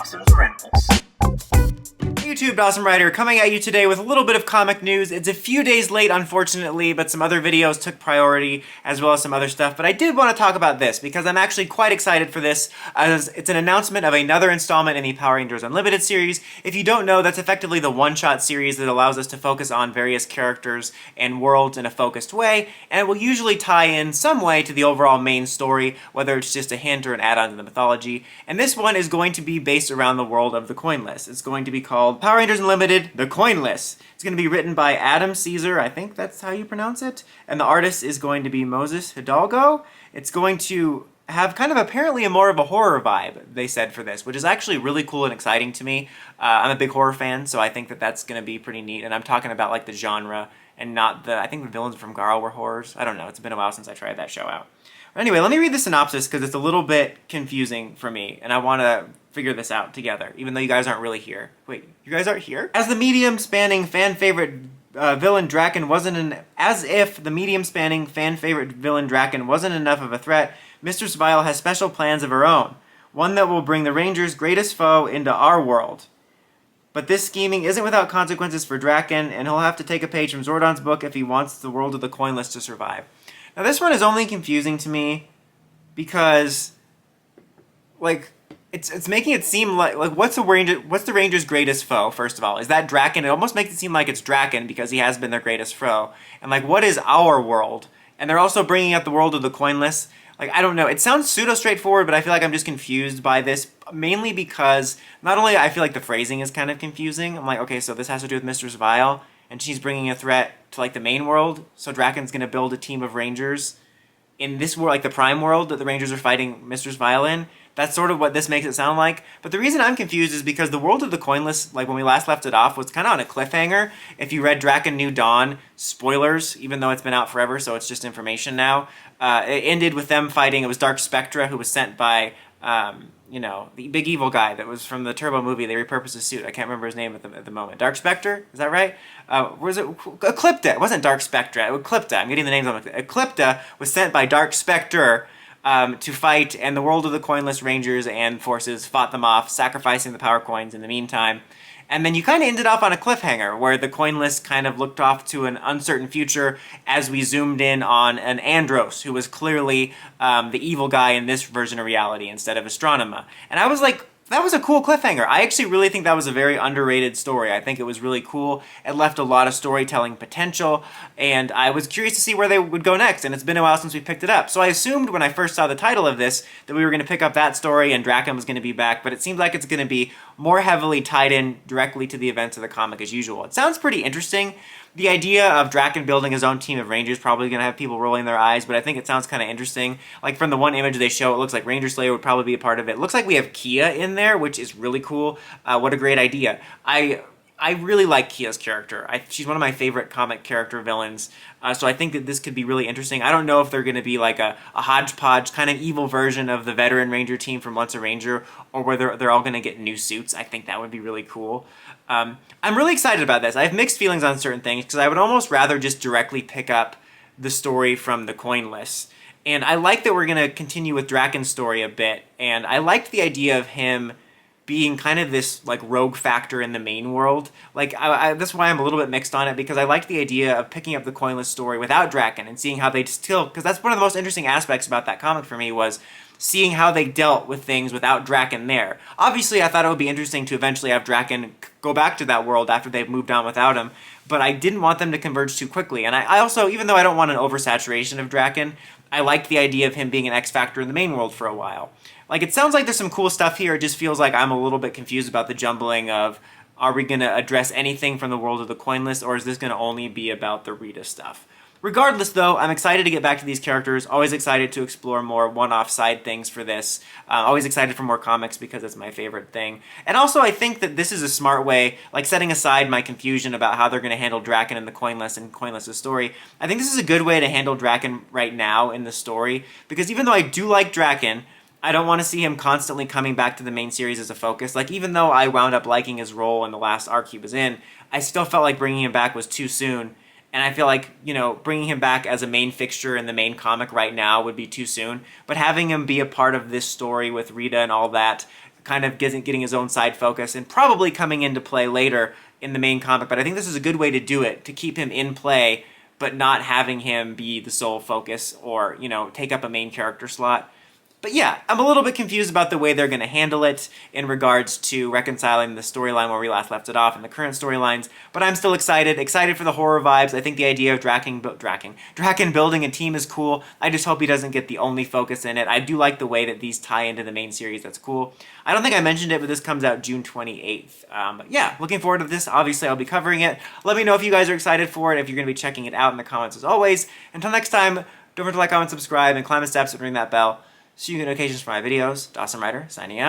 Dawson's Rambles. YouTube, Dawson Writer, coming at you today with a little bit of comic news. It's a few days late, unfortunately, but some other videos took priority, as well as some other stuff. But I did want to talk about this, because I'm actually quite excited for this, as it's an announcement of another installment in the Power Rangers Unlimited series. If you don't know, that's effectively the one-shot series that allows us to focus on various characters and worlds in a focused way, and it will usually tie in some way to the overall main story, whether it's just a hint or an add-on to the mythology. And this one is going to be based around the world of the Coinless. It's going to be called Power Rangers Unlimited, The Coinless. It's going to be written by Adam Caesar, I think that's how you pronounce it, and the artist is going to be Moses Hidalgo. It's going to have kind of apparently more of a horror vibe, they said, for this, which is actually really cool and exciting to me. I'm a big horror fan, so I think that that's going to be pretty neat, and I'm talking about like the genre and not the, I think the villains from Garo were horrors. I don't know, it's been a while since I tried that show out. Anyway, let me read the synopsis because it's a little bit confusing for me, and I want to figure this out together, even though you guys aren't really here. Wait, you guys aren't here? As the medium-spanning fan-favorite villain Drakkon wasn't as if the medium-spanning fan-favorite villain Drakkon wasn't enough of a threat, Mistress Vile has special plans of her own, one that will bring the Rangers' greatest foe into our world. But this scheming isn't without consequences for Drakkon, and he'll have to take a page from Zordon's book if he wants the world of the Coinless to survive. Now this one is only confusing to me because, like, it's making it seem like what's the Rangers' greatest foe, first of all? Is that Drakkon? It almost makes it seem like it's Drakkon because he has been their greatest foe. And like, what is our world? And they're also bringing up the world of the Coinless. Like, I don't know. It sounds pseudo-straightforward, but I feel like I'm just confused by this, mainly because not only I feel like the phrasing is kind of confusing. I'm like, okay, so this has to do with Mistress Vile, and she's bringing a threat to, like, the main world, so Drakkon's going to build a team of Rangers in this world, like the Prime world that the Rangers are fighting Mistress Vile in. That's sort of what this makes it sound like. But the reason I'm confused is because the world of the Coinless, like when we last left it off, was kind of on a cliffhanger. If you read Drakkon New Dawn, spoilers, even though it's been out forever, so it's just information now. It ended with them fighting, it was Dark Spectra, who was sent by, you know, the big evil guy that was from the Turbo movie. They repurposed his suit. I can't remember his name at the moment. Dark Spectre? Is that right? Was it Eclipta? It wasn't Dark Spectra. Eclipta. I'm getting the names on it. Eclipta was sent by Dark Spectre to fight, and the world of the Coinless Rangers and forces fought them off, sacrificing the power coins in the meantime. And then you kind of ended off on a cliffhanger, where the Coinless kind of looked off to an uncertain future as we zoomed in on an Andros, who was clearly the evil guy in this version of reality instead of Astronema. And I was like, that was a cool cliffhanger. I actually really think that was a very underrated story. I think it was really cool. It left a lot of storytelling potential, and I was curious to see where they would go next, and it's been a while since we picked it up. So I assumed when I first saw the title of this that we were going to pick up that story and Drakkon was going to be back, but it seems like it's going to be more heavily tied in directly to the events of the comic as usual. It sounds pretty interesting. The idea of Drakkon building his own team of Rangers is probably going to have people rolling their eyes, but I think it sounds kind of interesting. Like, from the one image they show, it looks like Ranger Slayer would probably be a part of it. It looks like we have Kia in there, which is really cool. What a great idea. I really like Kia's character. She's one of my favorite comic character villains, so I think that this could be really interesting. I don't know if they're going to be like a hodgepodge kind of evil version of the veteran Ranger team from Once a Ranger, or whether they're all going to get new suits. I think that would be really cool. I'm really excited about this. I have mixed feelings on certain things, because I would almost rather just directly pick up the story from the Coinless. And I like that we're going to continue with Drakkon's story a bit, and I liked the idea of him being kind of this like rogue factor in the main world. Like, that's why I'm a little bit mixed on it, because I like the idea of picking up the Coinless story without Drakkon and seeing how they still, because that's one of the most interesting aspects about that comic for me, was seeing how they dealt with things without Drakkon there. Obviously, I thought it would be interesting to eventually have Drakkon go back to that world after they've moved on without him, but I didn't want them to converge too quickly. And I also, even though I don't want an oversaturation of Drakkon, I liked the idea of him being an X-Factor in the main world for a while. Like, it sounds like there's some cool stuff here, it just feels like I'm a little bit confused about the jumbling of, are we going to address anything from the world of the Coinless, or is this going to only be about the Rita stuff? Regardless, though, I'm excited to get back to these characters, always excited to explore more one-off side things for this, always excited for more comics because it's my favorite thing. And also, I think that this is a smart way, like setting aside my confusion about how they're going to handle Drakkon and the Coinless and Coinless' story, I think this is a good way to handle Drakkon right now in the story, because even though I do like Drakkon, I don't want to see him constantly coming back to the main series as a focus. Like, even though I wound up liking his role in the last arc he was in, I still felt like bringing him back was too soon. And I feel like, you know, bringing him back as a main fixture in the main comic right now would be too soon. But having him be a part of this story with Rita and all that kind of getting his own side focus and probably coming into play later in the main comic. But I think this is a good way to do it, to keep him in play, but not having him be the sole focus or, you know, take up a main character slot. But yeah, I'm a little bit confused about the way they're going to handle it in regards to reconciling the storyline where we last left it off and the current storylines, but I'm still excited for the horror vibes. I think the idea of Drakkon building a team is cool. I just hope he doesn't get the only focus in it. I do like the way that these tie into the main series. That's cool. I don't think I mentioned it, but this comes out June 28th. But yeah, looking forward to this. Obviously, I'll be covering it. Let me know if you guys are excited for it, if you're going to be checking it out in the comments as always. Until next time, don't forget to like, comment, subscribe, and climb the steps and ring that bell. See you on occasions for my videos. Dawson Ryder, signing out.